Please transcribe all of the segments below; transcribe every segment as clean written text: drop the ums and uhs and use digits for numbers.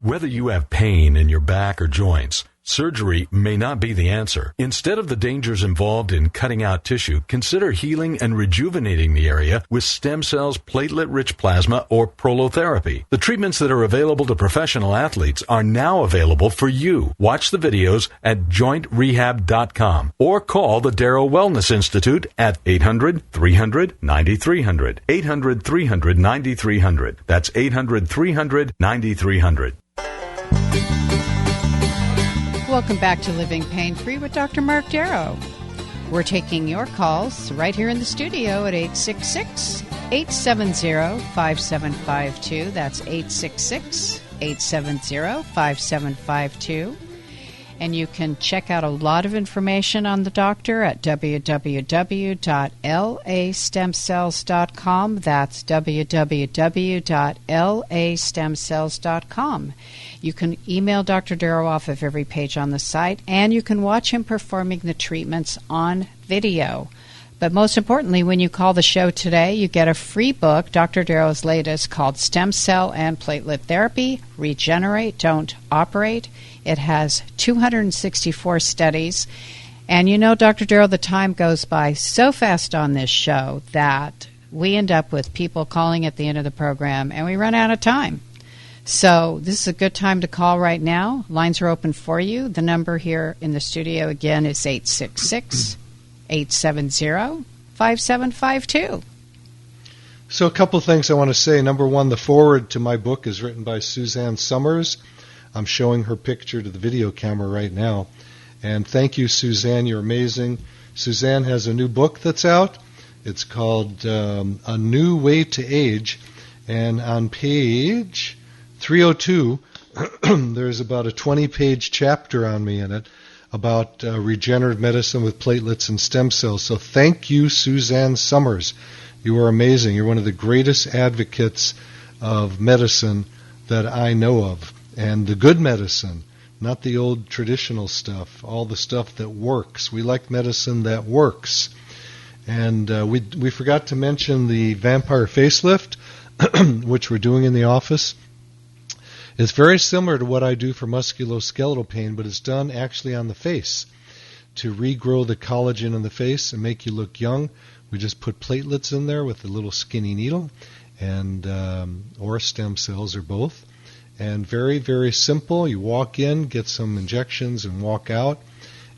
Whether you have pain in your back or joints, surgery may not be the answer. Instead of the dangers involved in cutting out tissue, consider healing and rejuvenating the area with stem cells, platelet-rich plasma, or prolotherapy. The treatments that are available to professional athletes are now available for you. Watch the videos at jointrehab.com or call the Darrow Wellness Institute at 800-300-9300. 800-300-9300. That's 800-300-9300. Welcome back to Living Pain-Free with Dr. Marc Darrow. We're taking your calls right here in the studio at 866-870-5752. That's 866-870-5752. And you can check out a lot of information on the doctor at www.lastemcells.com. That's www.lastemcells.com. You can email Dr. Darrow off of every page on the site, and you can watch him performing the treatments on video. But most importantly, when you call the show today, you get a free book, Dr. Darrow's latest, called Stem Cell and Platelet Therapy, Regenerate, Don't Operate. It has 264 studies. And you know, Dr. Darrow, the time goes by so fast on this show that we end up with people calling at the end of the program, and we run out of time. So this is a good time to call right now. Lines are open for you. The number here in the studio, again, is 866-870-5752. So a couple things I want to say. Number one, the foreword to my book is written by Suzanne Summers. I'm showing her picture to the video camera right now. And thank you, Suzanne. You're amazing. Suzanne has a new book that's out. It's called A New Way to Age. And on page 302, there's about a 20-page chapter on me in it about regenerative medicine with platelets and stem cells. So thank you, Suzanne Summers. You are amazing. You're one of the greatest advocates of medicine that I know of. And the good medicine, not the old traditional stuff, all the stuff that works. We like medicine that works. And we forgot to mention the vampire facelift, which we're doing in the office. It's very similar to what I do for musculoskeletal pain, but it's done actually on the face to regrow the collagen in the face and make you look young. We just put platelets in there with a little skinny needle, and or stem cells or both. And very, very simple. You walk in, get some injections, and walk out,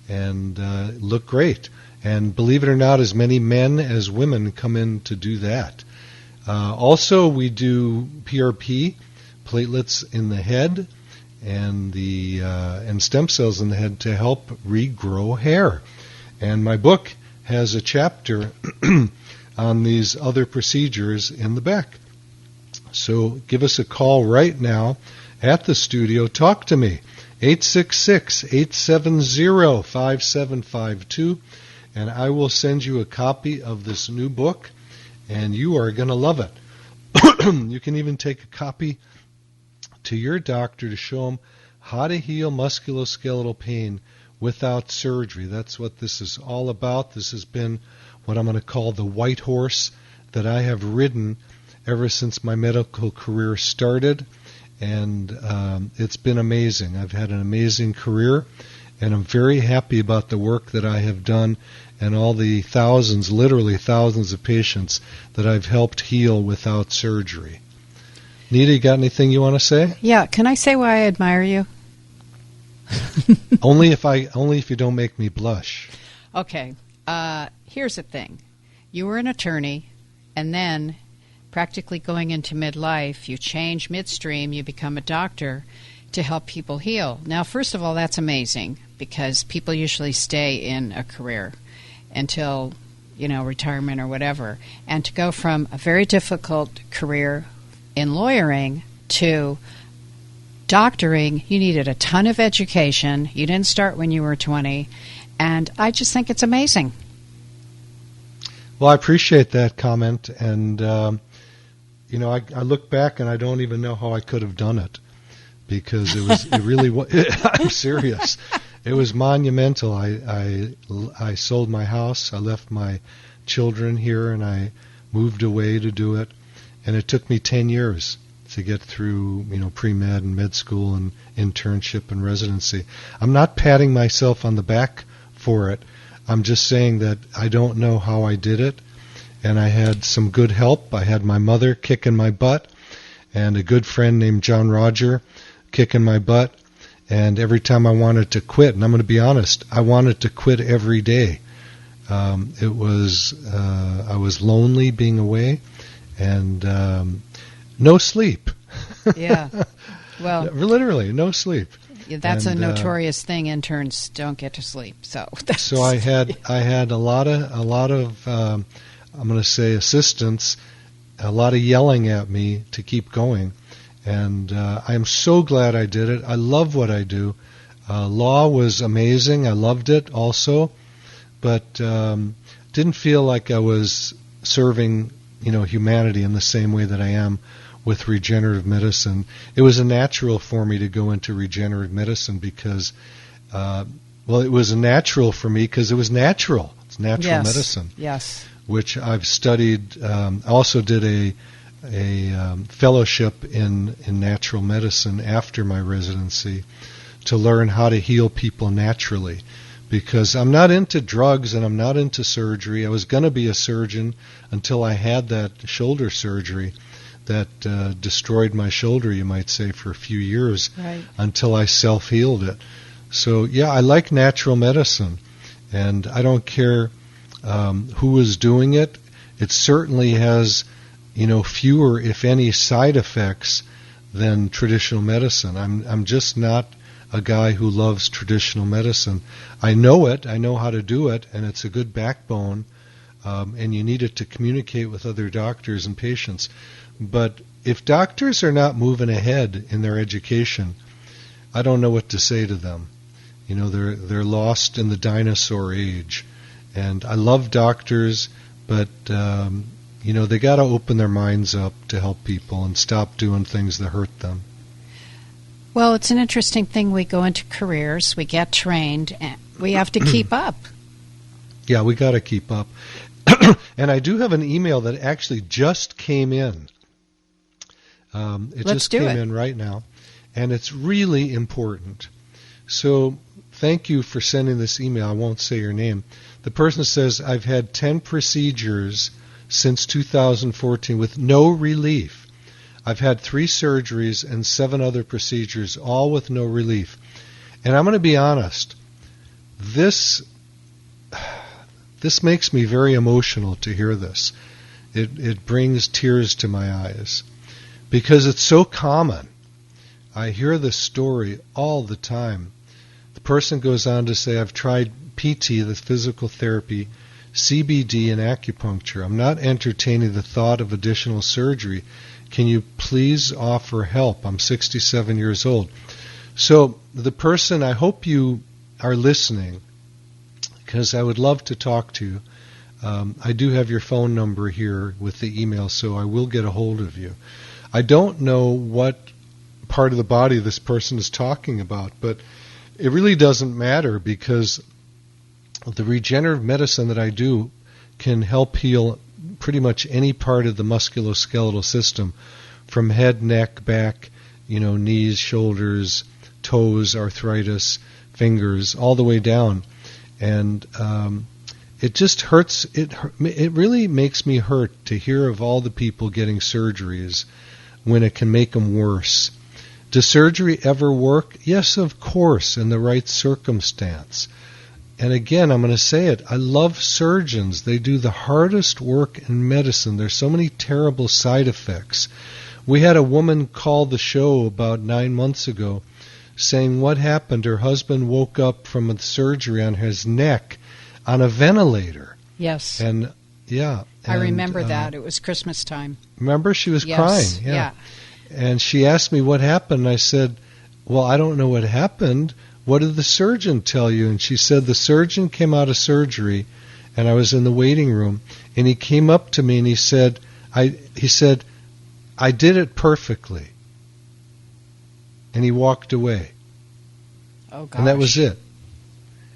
and look great. And believe it or not, as many men as women come in to do that. Also, we do PRP, platelets in the head, and and stem cells in the head to help regrow hair. And my book has a chapter on these other procedures in the back. So give us a call right now at the studio. Talk to me, 866-870-5752, and I will send you a copy of this new book, and you are going to love it. You can even take a copy to your doctor to show him how to heal musculoskeletal pain without surgery. That's what this is all about. This has been what I'm going to call the white horse that I have ridden ever since my medical career started, and it's been amazing. I've had an amazing career, and I'm very happy about the work that I have done and all the thousands, literally thousands of patients that I've helped heal without surgery. Nita, you got anything you want to say? Yeah, can I say why I admire you? Only if you don't make me blush. Okay, here's the thing. You were an attorney, and then practically going into midlife, you change midstream, you become a doctor to help people heal. Now, first of all, that's amazing because people usually stay in a career until, retirement or whatever. And to go from a very difficult career in lawyering to doctoring, you needed a ton of education. You didn't start when you were 20. And I just think it's amazing. Well, I appreciate that comment. And, I look back and I don't even know how I could have done it because it really was, I'm serious. It was monumental. I sold my house. I left my children here and I moved away to do it. And it took me 10 years. to get through, pre-med and med school and internship and residency. I'm not patting myself on the back for it. I'm just saying that I don't know how I did it, and I had some good help. I had my mother kicking my butt, and a good friend named John Roger kicking my butt, and every time I wanted to quit, and I'm going to be honest, I wanted to quit every day. I was lonely being away, and no sleep. Yeah. Well, literally no sleep. That's a notorious thing. Interns don't get to sleep. So I had a lot of I'm going to say assistants, a lot of yelling at me to keep going, and I'm so glad I did it. I love what I do. Law was amazing. I loved it also, but didn't feel like I was serving humanity in the same way that I am with regenerative medicine. It was a natural for me to go into regenerative medicine because, it was a natural for me because it was natural. It's natural medicine. Yes. Which I've studied. I also did a fellowship in natural medicine after my residency to learn how to heal people naturally. Because I'm not into drugs and I'm not into surgery. I was going to be a surgeon until I had that shoulder surgery that destroyed my shoulder, you might say, for a few years, right, until I self-healed it. So, yeah, I like natural medicine, and I don't care who is doing it. It certainly has, fewer, if any, side effects than traditional medicine. I'm just not a guy who loves traditional medicine. I know it. I know how to do it, and it's a good backbone, and you need it to communicate with other doctors and patients. But if doctors are not moving ahead in their education, I don't know what to say to them. They're lost in the dinosaur age. And I love doctors, but they got to open their minds up to help people and stop doing things that hurt them. Well, it's an interesting thing. We go into careers, we get trained, and we have to keep up. Yeah, we got to keep up. And I do have an email that actually just came in. It came in right now, and it's really important. So thank you for sending this email. I won't say your name. The person says, I've had 10 procedures since 2014 with no relief. I've had 3 surgeries and 7 other procedures, all with no relief. And I'm going to be honest, this makes me very emotional to hear this. It brings tears to my eyes because it's so common. I hear this story all the time. The person goes on to say, I've tried PT, the physical therapy, CBD, and acupuncture. I'm not entertaining the thought of additional surgery. Can you please offer help? I'm 67 years old. So the person, I hope you are listening, because I would love to talk to you. I do have your phone number here with the email, so I will get a hold of you. I don't know what part of the body this person is talking about, but it really doesn't matter because the regenerative medicine that I do can help heal pretty much any part of the musculoskeletal system, from head, neck, back, knees, shoulders, toes, arthritis, fingers, all the way down. And it just hurts. It really makes me hurt to hear of all the people getting surgeries when it can make them worse. Does surgery ever work? Yes, of course, in the right circumstance. And again, I'm going to say it, I love surgeons. They do the hardest work in medicine. There's so many terrible side effects. We had a woman call the show about 9 months ago saying what happened. Her husband woke up from a surgery on his neck on a ventilator. Yes. And yeah. I remember that. It was Christmas time. Remember? She was yes. crying. Yeah. And she asked me what happened. I said, well, I don't know what happened. What did the surgeon tell you? And she said the surgeon came out of surgery, and I was in the waiting room, and he came up to me and he said, I did it perfectly. And he walked away. Oh, gosh. And that was it.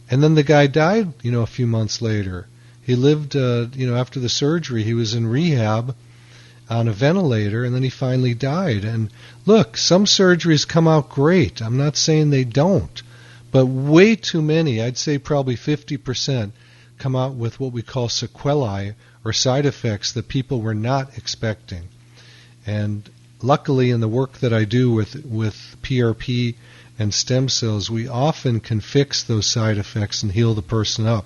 And then the guy died, a few months later. He lived, after the surgery, he was in rehab, on a ventilator, and then he finally died. And look, some surgeries come out great. I'm not saying they don't, but way too many, I'd say probably 50%, come out with what we call sequelae, or side effects that people were not expecting. And luckily, in the work that I do with PRP and stem cells, we often can fix those side effects and heal the person up.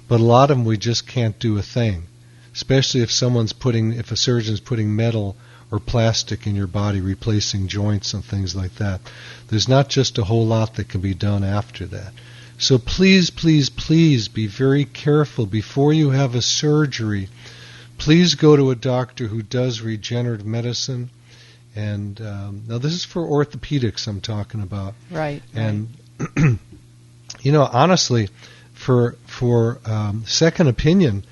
But a lot of them we just can't do a thing, especially if a surgeon's putting metal or plastic in your body, replacing joints and things like that. There's not just a whole lot that can be done after that. So please, please, please be very careful before you have a surgery. Please go to a doctor who does regenerative medicine. And now this is for orthopedics I'm talking about. Right. And, honestly, for second opinion,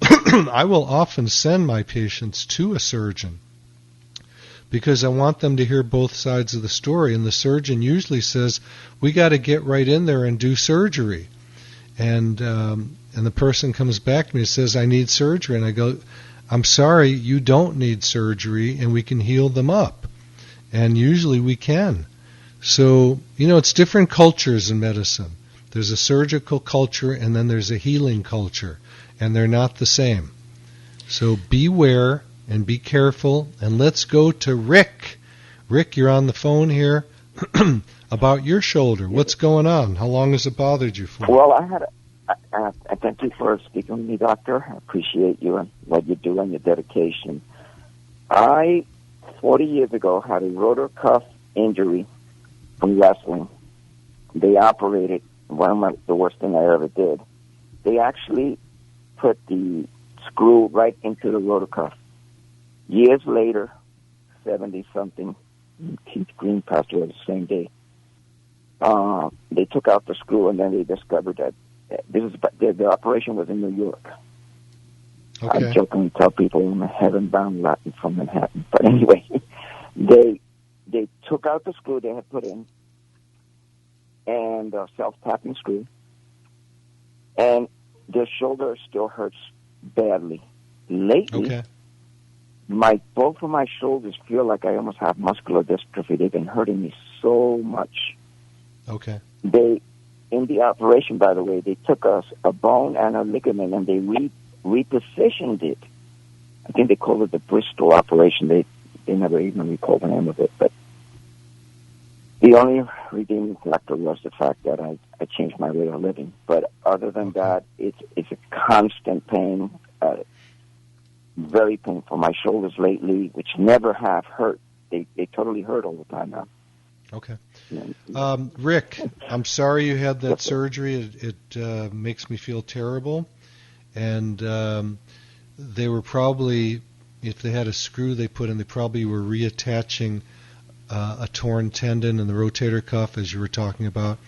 I will often send my patients to a surgeon because I want them to hear both sides of the story. And the surgeon usually says, we got to get right in there and do surgery. And the person comes back to me and says, I need surgery. And I go, I'm sorry, you don't need surgery, and we can heal them up. And usually we can. So, it's different cultures in medicine. There's a surgical culture, and then there's a healing culture, and they're not the same. So beware and be careful, and let's go to Rick. Rick, you're on the phone here about your shoulder. What's going on? How long has it bothered you for? Well, I thank you for speaking with me, doctor. I appreciate you and what you do and your dedication. I, 40 years ago, had a rotor cuff injury from wrestling. They operated, the worst thing I ever did. They actually put the screw right into the rotor cuff. Years later, 70-something, Keith Green passed away the same day. They took out the screw, and then they discovered that the operation was in New York. Okay. I jokingly tell people I'm a heaven-bound Latin from Manhattan. But anyway, they took out the screw they had put in, and a self-tapping screw, and their shoulder still hurts badly. Lately, both of my shoulders feel like I almost have muscular dystrophy. They've been hurting me so much. Okay. In the operation, by the way, they took a bone and a ligament, and they repositioned it. I think they called it the Bristol operation. They never even recalled the name of it. But the only redeeming factor was the fact that I changed my way of living. But other than that, it's a constant pain, very painful. My shoulders lately, which never have hurt, they totally hurt all the time now. Okay. Rick, I'm sorry you had that surgery. It makes me feel terrible. And they were probably, if they had a screw they put in, they probably were reattaching a torn tendon in the rotator cuff, as you were talking about.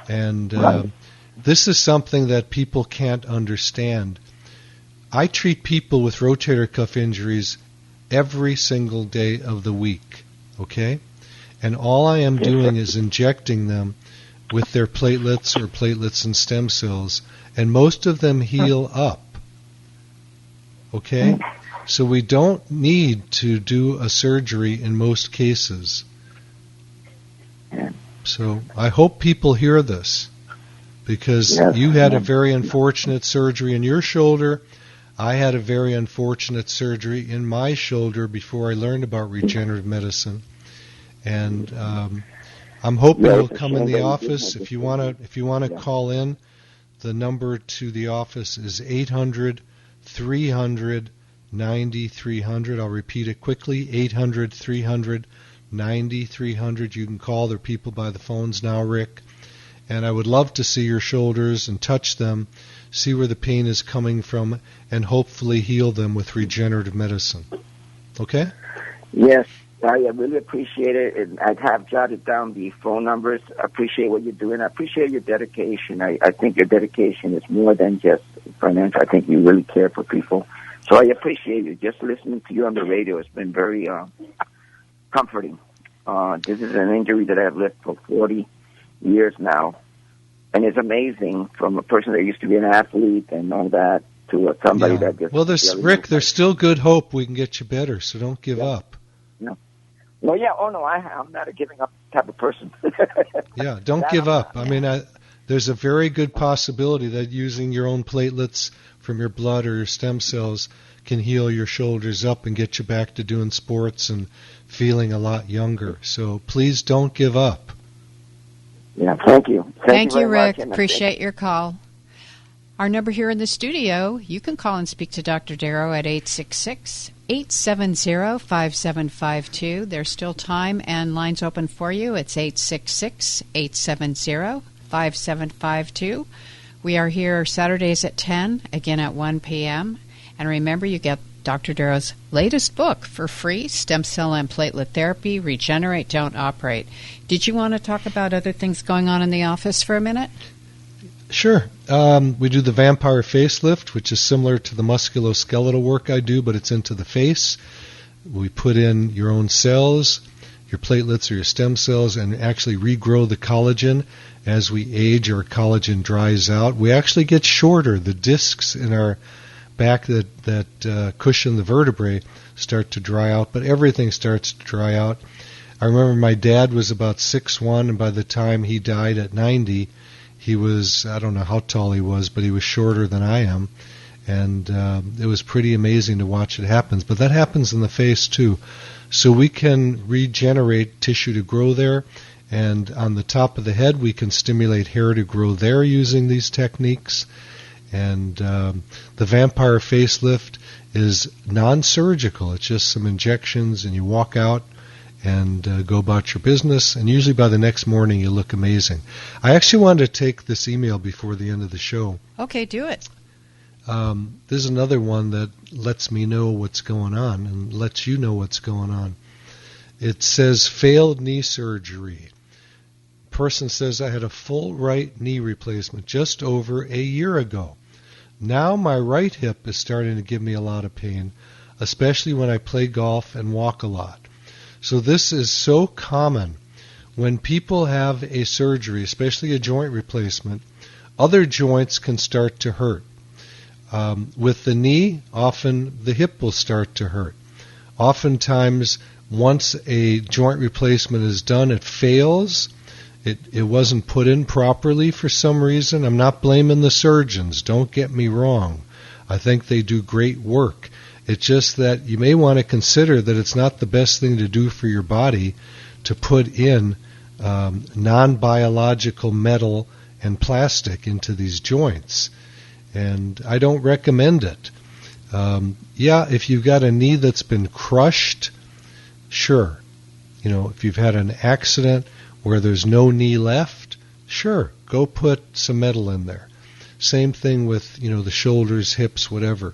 And this is something that people can't understand. I treat people with rotator cuff injuries every single day of the week, okay? And all I am doing is injecting them with their platelets or platelets and stem cells, and most of them heal up. Okay? So we don't need to do a surgery in most cases. So I hope people hear this, because you had a very unfortunate surgery in your shoulder. I had a very unfortunate surgery in my shoulder before I learned about regenerative medicine. And I'm hoping you'll come in the office. If you want to call in, the number to the office is 800-300-9300. I'll repeat it quickly, 800-300-9300. You can call. There are people by the phones now, Rick. And I would love to see your shoulders and touch them, see where the pain is coming from, and hopefully heal them with regenerative medicine. Okay? Yes. I really appreciate it, and I have jotted down the phone numbers. I appreciate what you're doing. I appreciate your dedication. I think your dedication is more than just financial. I think you really care for people. So I appreciate it. Just listening to you on the radio has been very comforting. This is an injury that I've lived for 40 years now, and it's amazing from a person that used to be an athlete and all that. to somebody that just... Well, there's still good hope we can get you better, so don't give up. No. Well, yeah, I'm not a giving up type of person. Yeah, don't give up. I mean, there's a very good possibility that using your own platelets from your blood or your stem cells can heal your shoulders up and get you back to doing sports and feeling a lot younger. So please don't give up. Yeah, thank you. Thank you, Rick. Appreciate your call. Our number here in the studio, you can call and speak to Dr. Darrow at 866-870-5752. There's still time and lines open for you. It's 866-870-5752. We are here Saturdays at 10, again at 1 p.m. And remember, you get Dr. Darrow's latest book for free, Stem Cell and Platelet Therapy, Regenerate, Don't Operate. Did you want to talk about other things going on in the office for a minute? Sure. We do the vampire facelift, which is similar to the musculoskeletal work I do, but it's into the face. We put in your own cells, your platelets or your stem cells, and actually regrow the collagen. As we age, our collagen dries out. We actually get shorter. The discs in our back that cushion the vertebrae start to dry out, but everything starts to dry out. I remember my dad was about 6'1", and by the time he died at 90, he was, I don't know how tall he was, but he was shorter than I am. And it was pretty amazing to watch it happen. But that happens in the face too. So we can regenerate tissue to grow there. And on the top of the head, we can stimulate hair to grow there using these techniques. And the vampire facelift is non-surgical. It's just some injections, and you walk out and go about your business, and usually by the next morning you look amazing. I actually wanted to take this email before the end of the show. Okay, do it. This is another one that lets me know what's going on and lets you know what's going on. It says, failed knee surgery. Person says, I had a full right knee replacement just over a year ago. Now my right hip is starting to give me a lot of pain, especially when I play golf and walk a lot. So this is so common. When people have a surgery, especially a joint replacement, other joints can start to hurt. With the knee, often the hip will start to hurt. Oftentimes, once a joint replacement is done, it fails. It wasn't put in properly for some reason. I'm not blaming the surgeons. Don't get me wrong. I think they do great work. It's just that you may want to consider that it's not the best thing to do for your body to put in non-biological metal and plastic into these joints. And I don't recommend it. If you've got a knee that's been crushed, sure. If you've had an accident where there's no knee left, sure, go put some metal in there. Same thing with, the shoulders, hips, whatever.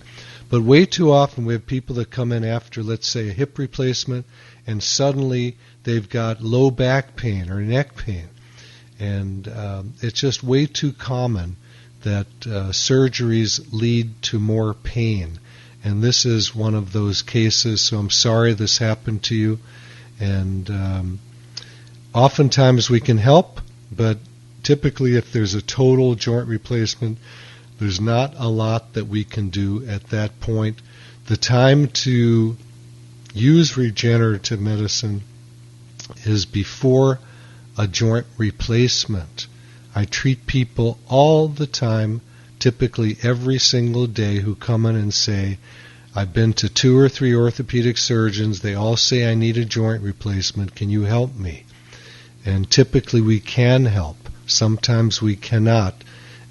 But way too often we have people that come in after, let's say, a hip replacement, and suddenly they've got low back pain or neck pain. And it's just way too common that surgeries lead to more pain. And this is one of those cases, so I'm sorry this happened to you. And oftentimes we can help, but typically if there's a total joint replacement, there's not a lot that we can do at that point. The time to use regenerative medicine is before a joint replacement. I treat people all the time, typically every single day, who come in and say, I've been to 2 or 3 orthopedic surgeons. They all say I need a joint replacement. Can you help me? And typically we can help. Sometimes we cannot,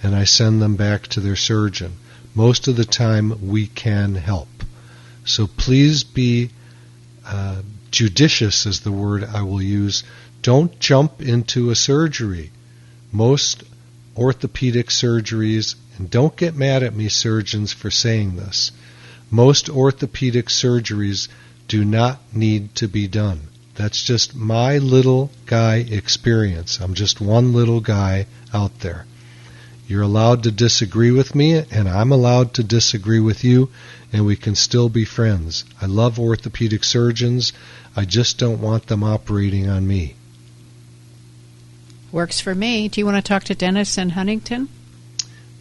and I send them back to their surgeon. Most of the time we can help. So please be judicious is the word I will use. Don't jump into a surgery. Most orthopedic surgeries, and don't get mad at me surgeons for saying this, most orthopedic surgeries do not need to be done. That's just my little guy experience. I'm just one little guy out there. You're allowed to disagree with me, and I'm allowed to disagree with you, and we can still be friends. I love orthopedic surgeons. I just don't want them operating on me. Works for me. Do you want to talk to Dennis in Huntington?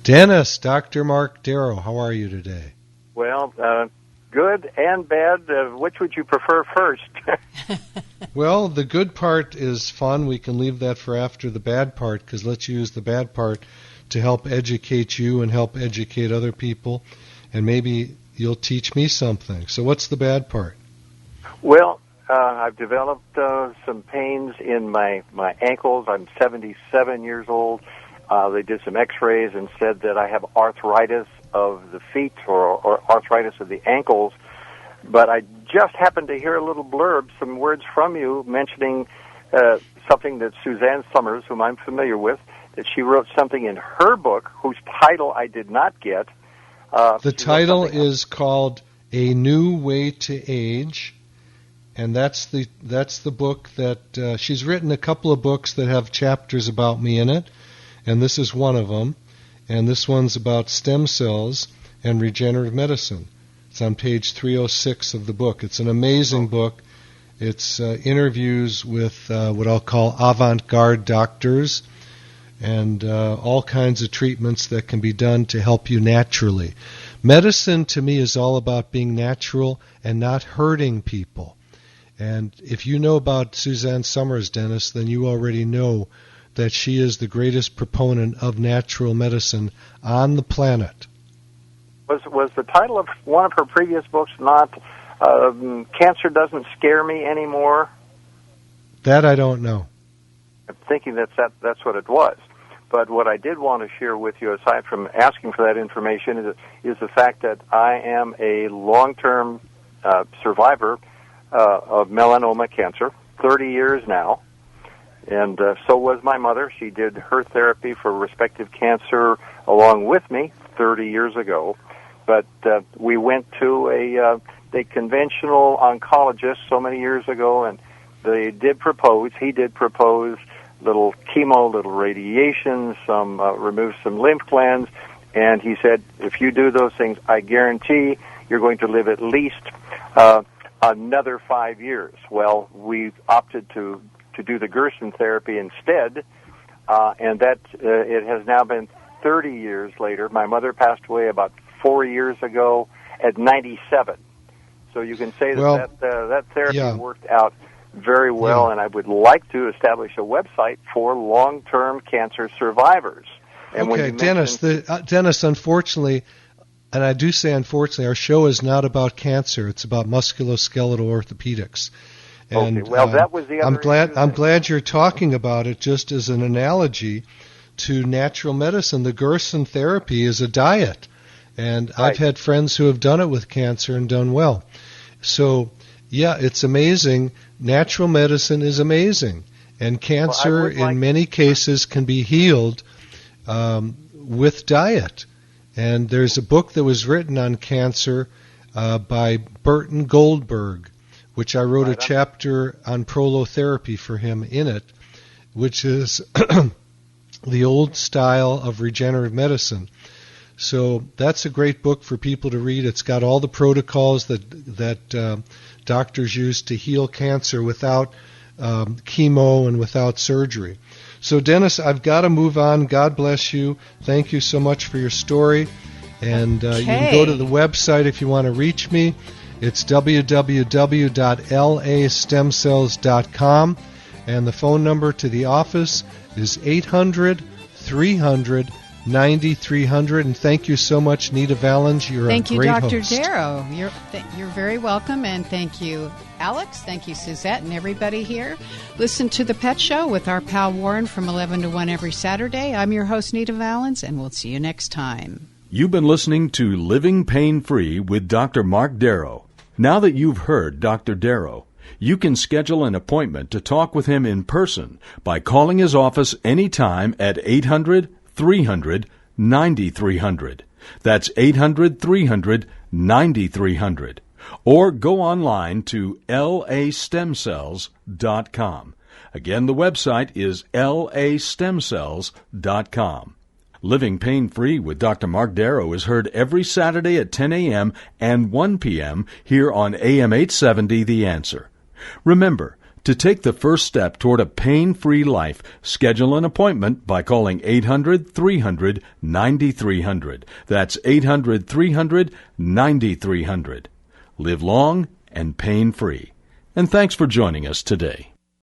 Dennis, Dr. Marc Darrow, how are you today? Well, good and bad. Which would you prefer first? Well, the good part is fun. We can leave that for after the bad part, because let's use the bad part to help educate you and help educate other people, and maybe you'll teach me something. So what's the bad part? Well, I've developed some pains in my ankles. I'm 77 years old. They did some x-rays and said that I have arthritis of the feet or arthritis of the ankles. But I just happened to hear a little blurb, some words from you mentioning something that Suzanne Summers, whom I'm familiar with, that she wrote something in her book whose title I did not get. The title is called A New Way to Age, and that's the book that she's written a couple of books that have chapters about me in it, and this is one of them, and this one's about stem cells and regenerative medicine. It's on page 306 of the book. It's an amazing book. It's interviews with what I'll call avant-garde doctors and all kinds of treatments that can be done to help you naturally. Medicine, to me, is all about being natural and not hurting people. And if you know about Suzanne Summers, Dennis, then you already know that she is the greatest proponent of natural medicine on the planet. Was the title of one of her previous books not Cancer Doesn't Scare Me Anymore? That I don't know. I'm thinking that's what it was. But what I did want to share with you, aside from asking for that information, is the fact that I am a long-term survivor of melanoma cancer, 30 years now. And so was my mother. She did her therapy for respective cancer along with me 30 years ago. But we went to a conventional oncologist so many years ago, and he did propose, little chemo, little radiation, remove some lymph glands, and he said, if you do those things, I guarantee you're going to live at least another 5 years. Well, we opted to do the Gerson therapy instead, and that it has now been 30 years later. My mother passed away about 4 years ago at 97. So you can say that therapy worked out very well, and I would like to establish a website for long-term cancer survivors. And okay, Dennis, unfortunately, and I do say unfortunately, our show is not about cancer. It's about musculoskeletal orthopedics. And okay, well, that was the other I'm glad you're talking about it just as an analogy to natural medicine. The Gerson therapy is a diet, and right. I've had friends who have done it with cancer and done well. So, yeah, it's amazing. Natural medicine is amazing, and cancer in many cases can be healed with diet. And there's a book that was written on cancer by Burton Goldberg, which I wrote a chapter on prolotherapy for him in it, which is the old style of regenerative medicine. So that's a great book for people to read. It's got all the protocols that doctors use to heal cancer without chemo and without surgery. So, Dennis, I've got to move on. God bless you. Thank you so much for your story. And you can go to the website if you want to reach me. It's www.lastemcells.com. And the phone number to the office is 800-300-9300. And thank you so much, Nita Valens. You're a great host. Thank you, Dr. Darrow. You're very welcome. And thank you, Alex. Thank you, Suzette, and everybody here. Listen to The Pet Show with our pal Warren from 11 to 1 every Saturday. I'm your host, Nita Valens, and we'll see you next time. You've been listening to Living Pain-Free with Dr. Marc Darrow. Now that you've heard Dr. Darrow, you can schedule an appointment to talk with him in person by calling his office anytime at 800-300-9300. That's 800-300-9300. Or go online to lastemcells.com. Again, the website is lastemcells.com. Living Pain-Free with Dr. Marc Darrow is heard every Saturday at 10 a.m. and 1 p.m. here on AM 870 The Answer. Remember, To take the first step toward a pain-free life, schedule an appointment by calling 800-300-9300. That's 800-300-9300. Live long and pain-free. And thanks for joining us today.